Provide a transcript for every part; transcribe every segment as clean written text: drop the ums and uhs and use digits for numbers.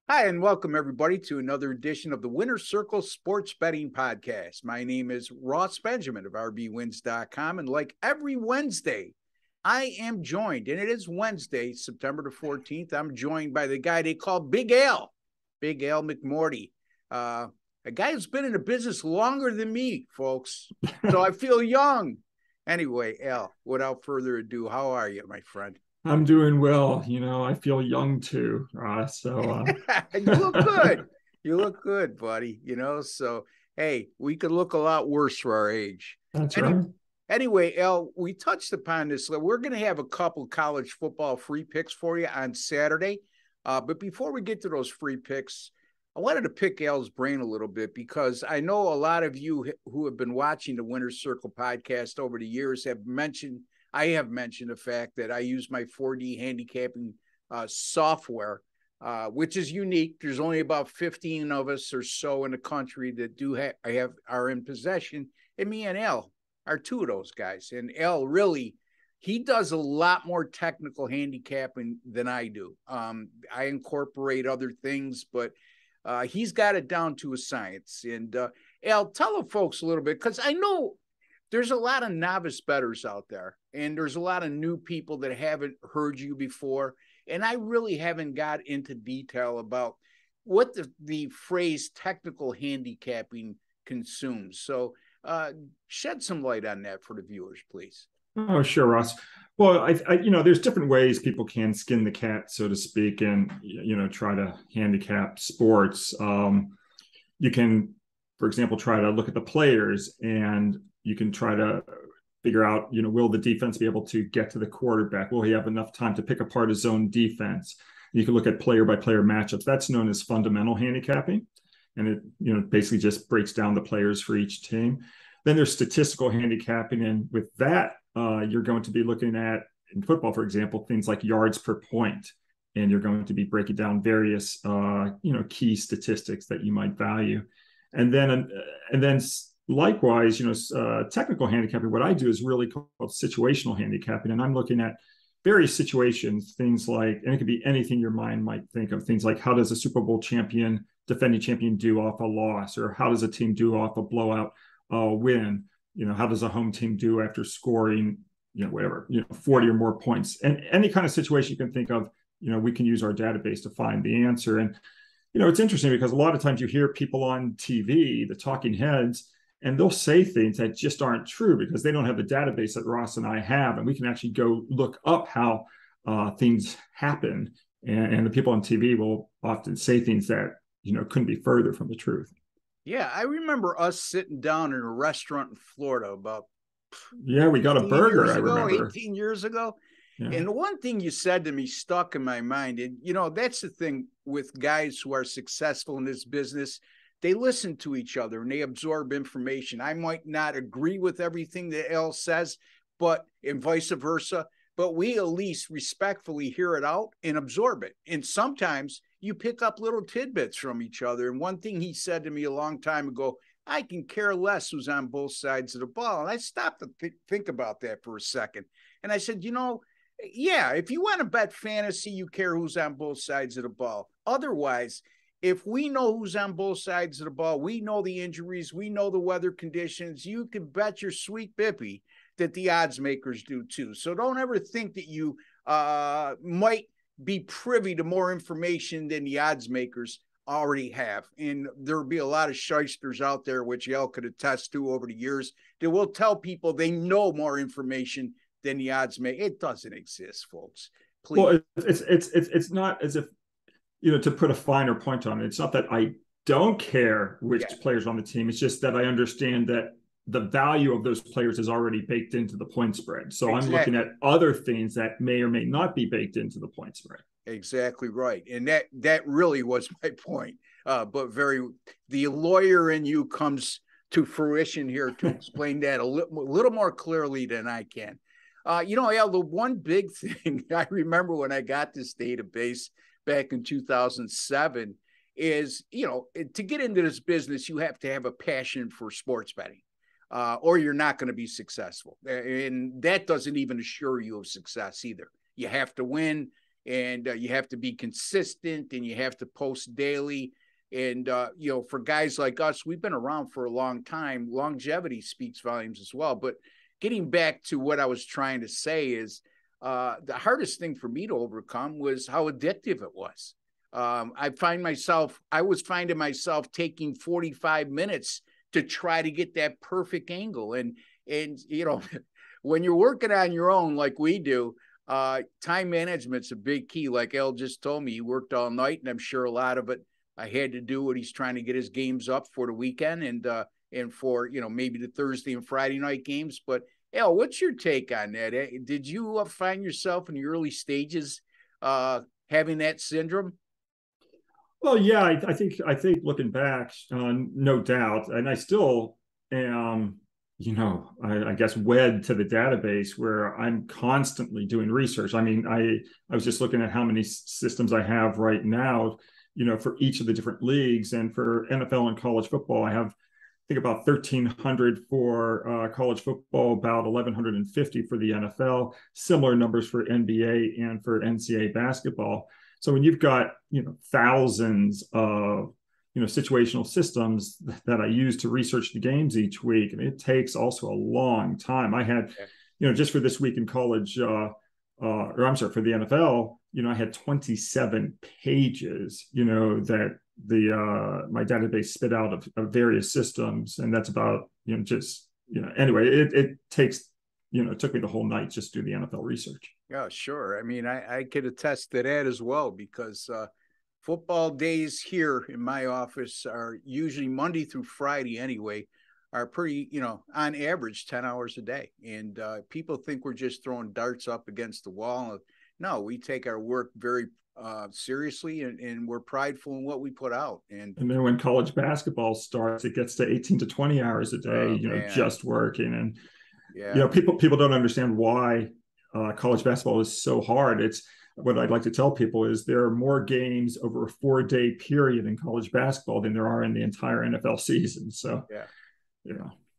Hi, and welcome everybody to another edition of the Winner's Circle Sports Betting Podcast. My name is Ross Benjamin of rbwins.com, and like every Wednesday, I am joined, and it is Wednesday, September the 14th. I'm joined by the guy they call Big Al McMorty, a guy who's been in the business longer than me, folks. So I feel young. Anyway, Al, without further ado, how are you, my friend? I'm doing well. I feel young too. You look good. You look good, buddy. So hey, we could look a lot worse for our age. That's Any, right. anyway, El, we touched upon this. We're going to have a couple college football free picks for you on Saturday. But before we get to those free picks, I wanted to pick Al's brain a little bit because I know a lot of you who have been watching the Winner's Circle podcast over the years I have mentioned the fact that I use my 4D handicapping software, which is unique. There's only about 15 of us or so in the country that are in possession, and me and Al are two of those guys. And Al really, he does a lot more technical handicapping than I do. I incorporate other things, but he's got it down to a science. And Al, tell the folks a little bit, because I know there's a lot of novice bettors out there, and there's a lot of new people that haven't heard you before. And I really haven't got into detail about what the phrase technical handicapping consumes. So shed some light on that for the viewers, please. Oh, sure, Ross. Well, there's different ways people can skin the cat, so to speak, and try to handicap sports. You can, for example, try to look at the players, and you can try to figure out, will the defense be able to get to the quarterback? Will he have enough time to pick apart his own defense? You can look at player by player matchups. That's known as fundamental handicapping. And it, basically just breaks down the players for each team. Then there's statistical handicapping. And with that, you're going to be looking at, in football, for example, things like yards per point. And you're going to be breaking down various, key statistics that you might value. And then likewise, technical handicapping, what I do is really called situational handicapping. And I'm looking at various situations, things like, and it could be anything your mind might think of, things like how does a Super Bowl defending champion do off a loss? Or how does a team do off a blowout win? How does a home team do after scoring, 40 or more points? And any kind of situation you can think of, we can use our database to find the answer. And, it's interesting because a lot of times you hear people on TV, the talking heads, and they'll say things that just aren't true because they don't have the database that Ross and I have. And we can actually go look up how things happen. And the people on TV will often say things that, couldn't be further from the truth. Yeah, I remember us sitting down in a restaurant in Florida about Yeah, we got a 15 burger, years I ago, remember. 18 years ago. Yeah. And the one thing you said to me stuck in my mind. And, that's the thing with guys who are successful in this business. They listen to each other and they absorb information. I might not agree with everything that Al says, and vice versa, but we at least respectfully hear it out and absorb it. And sometimes you pick up little tidbits from each other. And one thing he said to me a long time ago, I can care less who's on both sides of the ball. And I stopped to think about that for a second. And I said, yeah, if you want to bet fantasy, you care who's on both sides of the ball. Otherwise, if we know who's on both sides of the ball, we know the injuries, we know the weather conditions, you can bet your sweet bippy that the odds makers do too. So don't ever think that you might be privy to more information than the odds makers already have. And there'll be a lot of shysters out there, which Yale could attest to over the years, that will tell people they know more information than the odds make. It doesn't exist, folks. Please. Well, it's not as if, to put a finer point on it, it's not that I don't care which players on the team. It's just that I understand that the value of those players is already baked into the point spread. So I'm looking at other things that may or may not be baked into the point spread. Exactly right. And that really was my point. But the lawyer in you comes to fruition here to explain that a little more clearly than I can. Al, the one big thing I remember when I got this database back in 2007 is, to get into this business, you have to have a passion for sports betting, or you're not going to be successful. And that doesn't even assure you of success either. You have to win. and you have to be consistent, and you have to post daily. And, for guys like us, we've been around for a long time. Longevity speaks volumes as well. But getting back to what I was trying to say is the hardest thing for me to overcome was how addictive it was. I was finding myself taking 45 minutes to try to get that perfect angle. And when you're working on your own, like we do, time management's a big key. Like El just told me, he worked all night, and I'm sure a lot of it I had to do what he's trying to get his games up for the weekend and for, maybe the Thursday and Friday night games. But El, what's your take on that? Did you find yourself in the early stages having that syndrome? Well, yeah, I think looking back, no doubt, and I still am, I guess wed to the database where I'm constantly doing research. I mean, I was just looking at how many systems I have right now, for each of the different leagues, and for NFL and college football, I have, I think, about 1,300 for college football, about 1,150 for the NFL, similar numbers for NBA and for NCAA basketball. So when you've got, thousands of, situational systems that I use to research the games each week, and it takes also a long time. I had, just for this week in college, or I'm sorry, for the NFL, I had 27 pages, that my database spit out of various systems. And that's about, anyway, it takes, it took me the whole night just to do the NFL research. Yeah, sure. I mean, I could attest to that as well, because football days here in my office are usually Monday through Friday anyway, are pretty, on average 10 hours a day. And people think we're just throwing darts up against the wall. No, we take our work very seriously, and we're prideful in what we put out. And then when college basketball starts, it gets to 18 to 20 hours a day, just working. And, people don't understand why college basketball is so hard. It's what I'd like to tell people is there are more games over a 4-day period in college basketball than there are in the entire NFL season. So,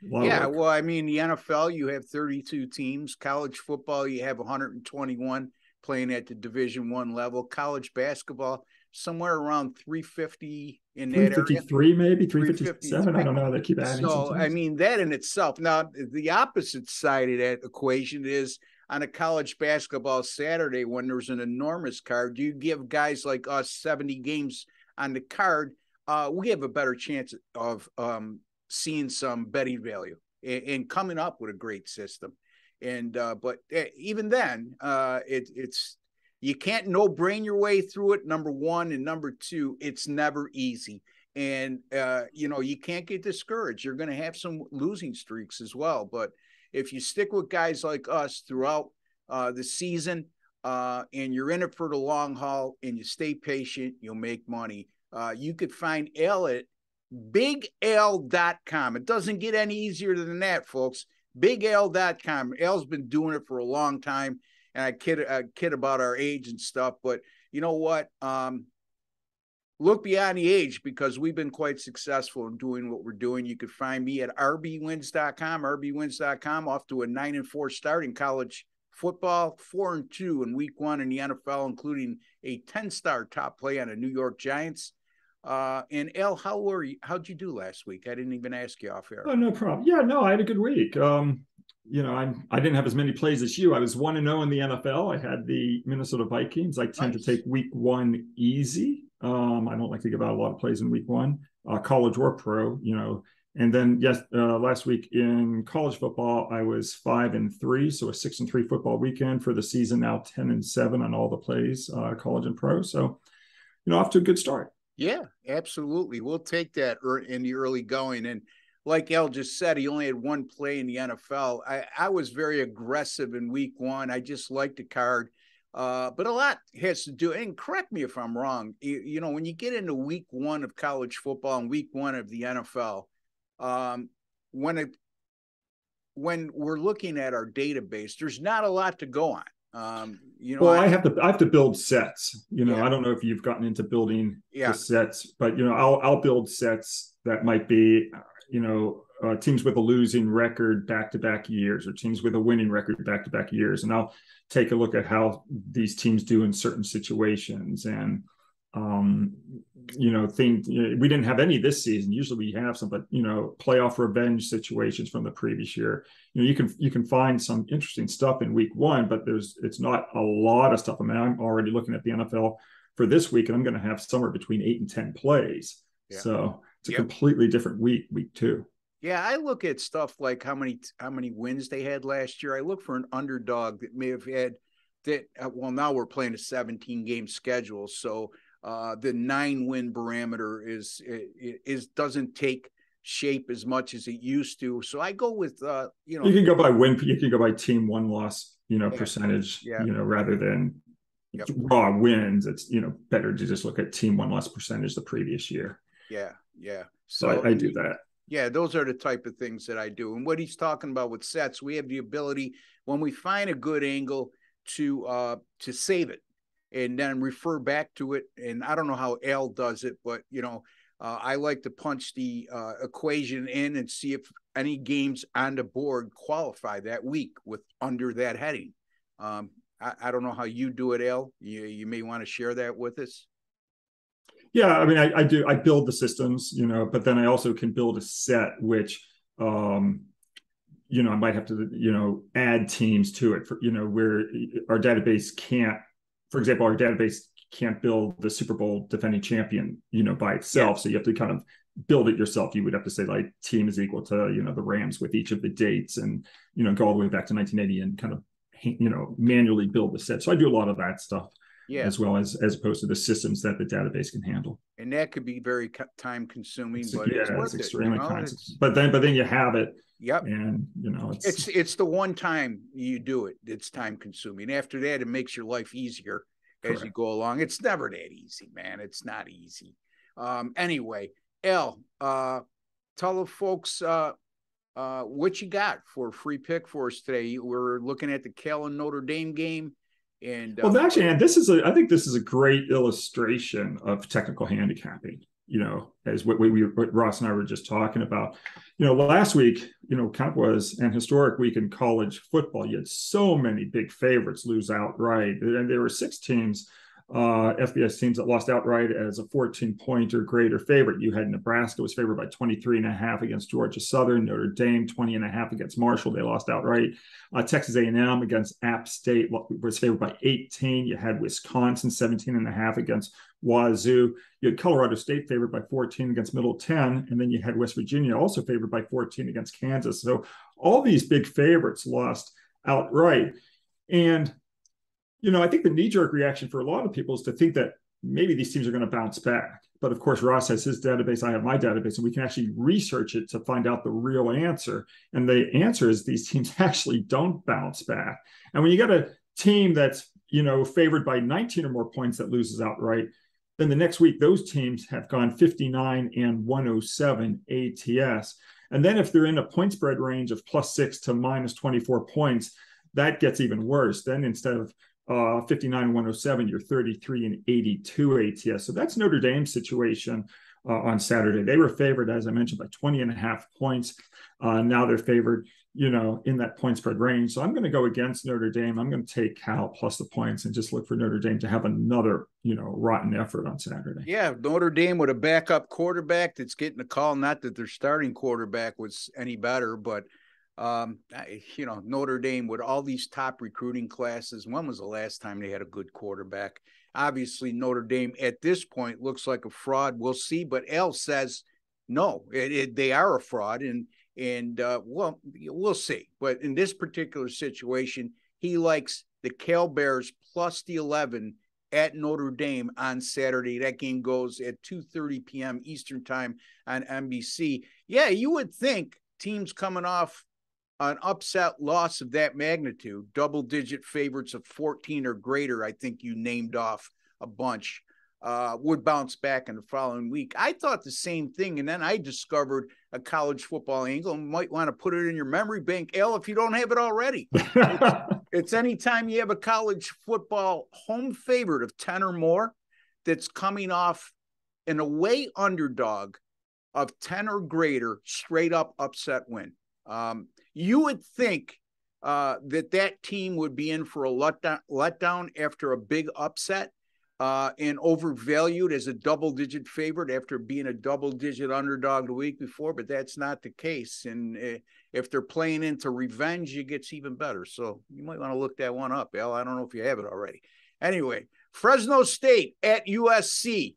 well, I mean, the NFL, you have 32 teams. College football, you have 121 playing at the Division I level. College basketball, somewhere around 350 in that area. 353, maybe 357. I don't know. They keep adding. So, sometimes. I mean, that in itself. Now, the opposite side of that equation is on a college basketball Saturday, when there's an enormous card, you give guys like us 70 games on the card, we have a better chance of seeing some betting value and coming up with a great system. And but even then, it's you can't no-brain your way through it. Number one, and number two, it's never easy. And you can't get discouraged. You're going to have some losing streaks as well. But if you stick with guys like us throughout the season, and you're in it for the long haul, and you stay patient, you'll make money. You could find Al at BigAl.com. It doesn't get any easier than that, folks. BigAl.com. Al's been doing it for a long time, and I kid about our age and stuff, but you know what? Look beyond the age, because we've been quite successful in doing what we're doing. You could find me at rbwins.com, off to a 9-4 start in college football, 4-2 in week 1 in the NFL, including a 10-star top play on the New York Giants. And Al, how'd you do last week? I didn't even ask you off air. Oh, no problem. Yeah, no, I had a good week. I didn't have as many plays as you. I was 1-0 in the NFL. I had the Minnesota Vikings. I tend to take week 1 easy. I don't like to give out a lot of plays in week 1, college or pro, And then, last week in college football, I was 5-3. So a 6-3 football weekend for the season, now 10-7 on all the plays, college and pro. So, off to a good start. Yeah, absolutely. We'll take that in the early going. And like Al just said, he only had 1 play in the NFL. I was very aggressive in week 1. I just liked the card. But a lot has to do, and correct me if I'm wrong, when you get into week 1 of college football and week 1 of the NFL, when we're looking at our database, there's not a lot to go on. I have to build sets. I don't know if you've gotten into building the sets, but I'll build sets that might be, teams with a losing record back-to-back years, or teams with a winning record back-to-back years, and I'll take a look at how these teams do in certain situations. And we didn't have any this season. Usually we have some, but playoff revenge situations from the previous year. You can find some interesting stuff in week one, but it's not a lot of stuff. I mean, I'm already looking at the NFL for this week, and I'm going to have somewhere between 8 and 10 plays. Yeah. So it's a completely different week two. Yeah, I look at stuff like how many wins they had last year. I look for an underdog that may have had that. Well, now we're playing a 17-game schedule, so the 9-win parameter is doesn't take shape as much as it used to. So I go with you can go by win. You can go by team win-loss percentage. Rather than raw wins. It's better to just look at team win-loss percentage the previous year. Yeah. So I do that. Yeah, those are the type of things that I do. And what he's talking about with sets, we have the ability when we find a good angle to save it and then refer back to it. And I don't know how Al does it, but I like to punch the equation in and see if any games on the board qualify that week with under that heading. I don't know how you do it, Al. You may want to share that with us. Yeah, I mean, I do. I build the systems, but then I also can build a set, which, I might have to, add teams to it for, where our database can't, for example, our database can't build the Super Bowl defending champion, by itself. So you have to kind of build it yourself. You would have to say like team is equal to, the Rams with each of the dates and, go all the way back to 1980 and kind of, manually build the set. So I do a lot of that stuff. Yeah. As well as opposed to the systems that the database can handle. And that could be very time consuming, but it's extremely time consuming. But then you have it. Yep. And it's the one time you do it, it's time consuming. After that, it makes your life easier as you go along. It's never that easy, man. It's not easy. Anyway, Al, tell the folks what you got for a free pick for us today. We're looking at the Cal and Notre Dame game. And actually, and I think this is a great illustration of technical handicapping, as what Ross and I were just talking about. Last week, kind of was an historic week in college football. You had so many big favorites lose outright. And there were 6 teams, FBS teams, that lost outright as a 14-point or greater favorite. You had Nebraska was favored by 23.5 against Georgia Southern. Notre Dame 20.5 against Marshall. They lost outright. Texas A&M against App State was favored by 18. You had Wisconsin 17.5 against Wazoo. You had Colorado State favored by 14 against Middle 10. And then you had West Virginia also favored by 14 against Kansas. So all these big favorites lost outright. And I think the knee-jerk reaction for a lot of people is to think that maybe these teams are going to bounce back. But of course, Ross has his database, I have my database, and we can actually research it to find out the real answer. And the answer is these teams actually don't bounce back. And when you got a team that's, favored by 19 or more points that loses outright, then the next week, those teams have gone 59 and 107 ATS. And then if they're in a point spread range of +6 to -24 points, that gets even worse. Then instead of 59 and 107, you're 33 and 82 ATS. So that's Notre Dame's situation on Saturday. They were favored, as I mentioned, by 20.5 points. Now they're favored, in that point spread range. So I'm going to go against Notre Dame. I'm going to take Cal plus the points and just look for Notre Dame to have another, rotten effort on Saturday. Yeah, Notre Dame with a backup quarterback that's getting a call. Not that their starting quarterback was any better, but Notre Dame with all these top recruiting classes. When was the last time they had a good quarterback? Obviously, Notre Dame at this point looks like a fraud. We'll see. But Al says, no, they are a fraud. And we'll see. But in this particular situation, he likes the Cal Bears plus the 11 at Notre Dame on Saturday. That game goes at 2:30 p.m. Eastern time on NBC. Yeah, you would think teams coming off an upset loss of that magnitude, double-digit favorites of 14 or greater, I think you named off a bunch, would bounce back in the following week. I thought the same thing, and then I discovered a college football angle. You might want to put it in your memory bank, Al, if you don't have it already. It's anytime you have a college football home favorite of 10 or more that's coming off an away underdog of 10 or greater straight up upset win. You would think that team would be in for a letdown after a big upset and overvalued as a double-digit favorite after being a double-digit underdog the week before, but that's not the case. And if they're playing into revenge, it gets even better. So you might want to look that one up, Al. I don't know if you have it already. Anyway, Fresno State at USC.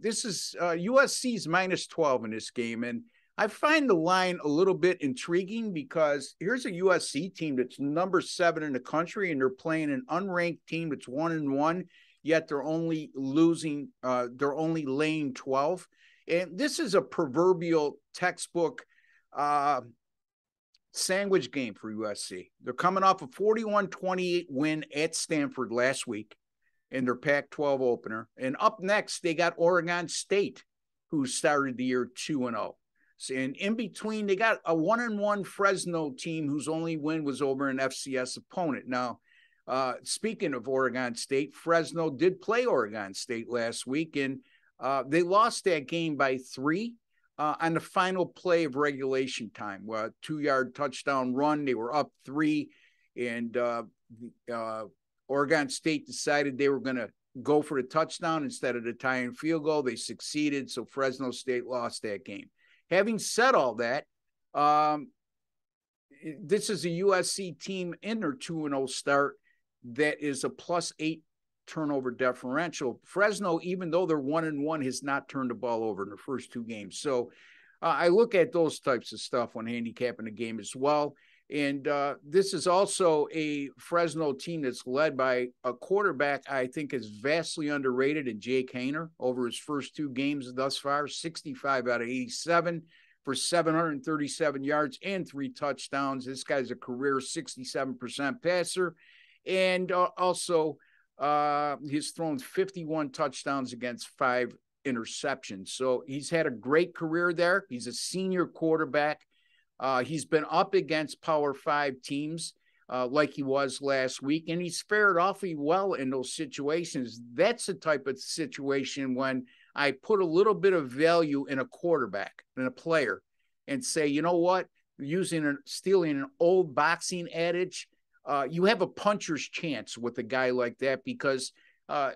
This is USC's minus 12 in this game, and I find the line a little bit intriguing because here's a USC team that's number 7 in the country, and they're playing an unranked team that's 1-1, yet they're only laying 12. And this is a proverbial textbook sandwich game for USC. They're coming off a 41-28 win at Stanford last week in their Pac-12 opener. And up next, they got Oregon State, who started the year 2-0. And in between, they got a 1-1 Fresno team whose only win was over an FCS opponent. Now, speaking of Oregon State, Fresno did play Oregon State last week, and they lost that game by 3 on the final play of regulation time. 2-yard touchdown run. They were up 3, and Oregon State decided they were going to go for the touchdown instead of the tying field goal. They succeeded, so Fresno State lost that game. Having said all that, this is a USC team in their 2-0 start that is a +8 turnover differential. Fresno, even though they're 1-1, has not turned the ball over in the first 2 games. So I look at those types of stuff when handicapping the game as well. And this is also a Fresno team that's led by a quarterback I think is vastly underrated in Jake Haener over his first 2 games thus far, 65 out of 87 for 737 yards and 3 touchdowns. This guy's a career 67% passer. And also he's thrown 51 touchdowns against 5 interceptions. So he's had a great career there. He's a senior quarterback. He's been up against Power 5 teams like he was last week, and he's fared awfully well in those situations. That's the type of situation when I put a little bit of value in a quarterback, in a player, and say, you know what, stealing an old boxing adage, you have a puncher's chance with a guy like that because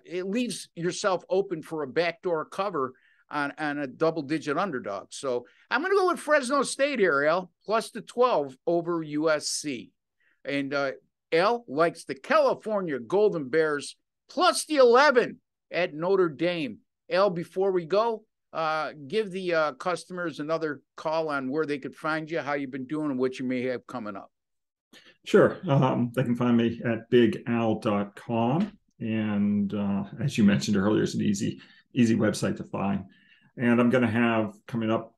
it leaves yourself open for a backdoor cover on a double-digit underdog. So I'm going to go with Fresno State here, Al, plus the 12 over USC. And Al likes the California Golden Bears plus the 11 at Notre Dame. Al, before we go, give the customers another call on where they could find you, how you've been doing, and what you may have coming up. Sure. They can find me at bigal.com. And as you mentioned earlier, it's an easy website to find. And I'm going to have coming up,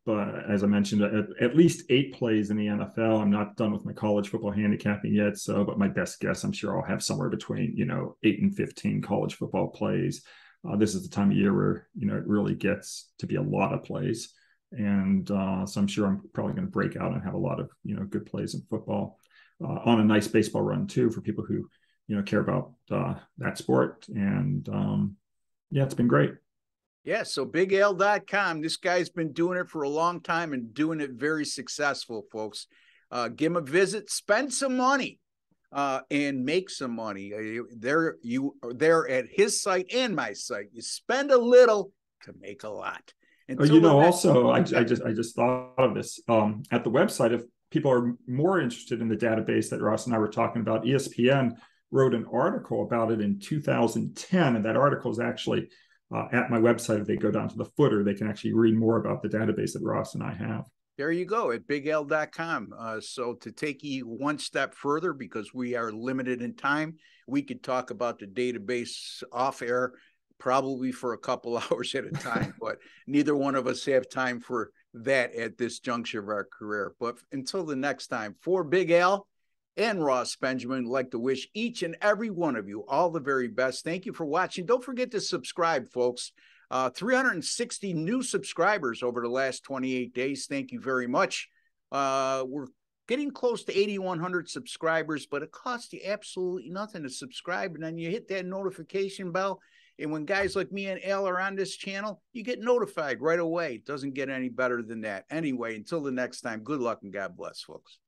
as I mentioned, at least 8 plays in the NFL. I'm not done with my college football handicapping yet. But my best guess, I'm sure I'll have somewhere between, 8 and 15 college football plays. This is the time of year where, it really gets to be a lot of plays. And so I'm sure I'm probably going to break out and have a lot of, good plays in football on a nice baseball run too, for people who, care about that sport. And it's been great. Yeah, so bigal.com. This guy's been doing it for a long time and doing it very successful, folks. Give him a visit, spend some money, and make some money. There at his site and my site. You spend a little to make a lot. Also, I just thought of this. At the website, if people are more interested in the database that Ross and I were talking about, ESPN wrote an article about it in 2010, and that article is actually at my website. If they go down to the footer, they can actually read more about the database that Ross and I have. There you go, at bigal.com. So to take you one step further, because we are limited in time, we could talk about the database off air probably for a couple hours at a time, but neither one of us have time for that at this juncture of our career. But until the next time, for Big Al and Ross Benjamin, I'd like to wish each and every one of you all the very best. Thank you for watching. Don't forget to subscribe, folks. 360 new subscribers over the last 28 days. Thank you very much. We're getting close to 8,100 subscribers, but it costs you absolutely nothing to subscribe. And then you hit that notification bell And when guys like me and Al are on this channel, you get notified right away. It doesn't get any better than that. Anyway, until the next time, good luck and God bless, folks.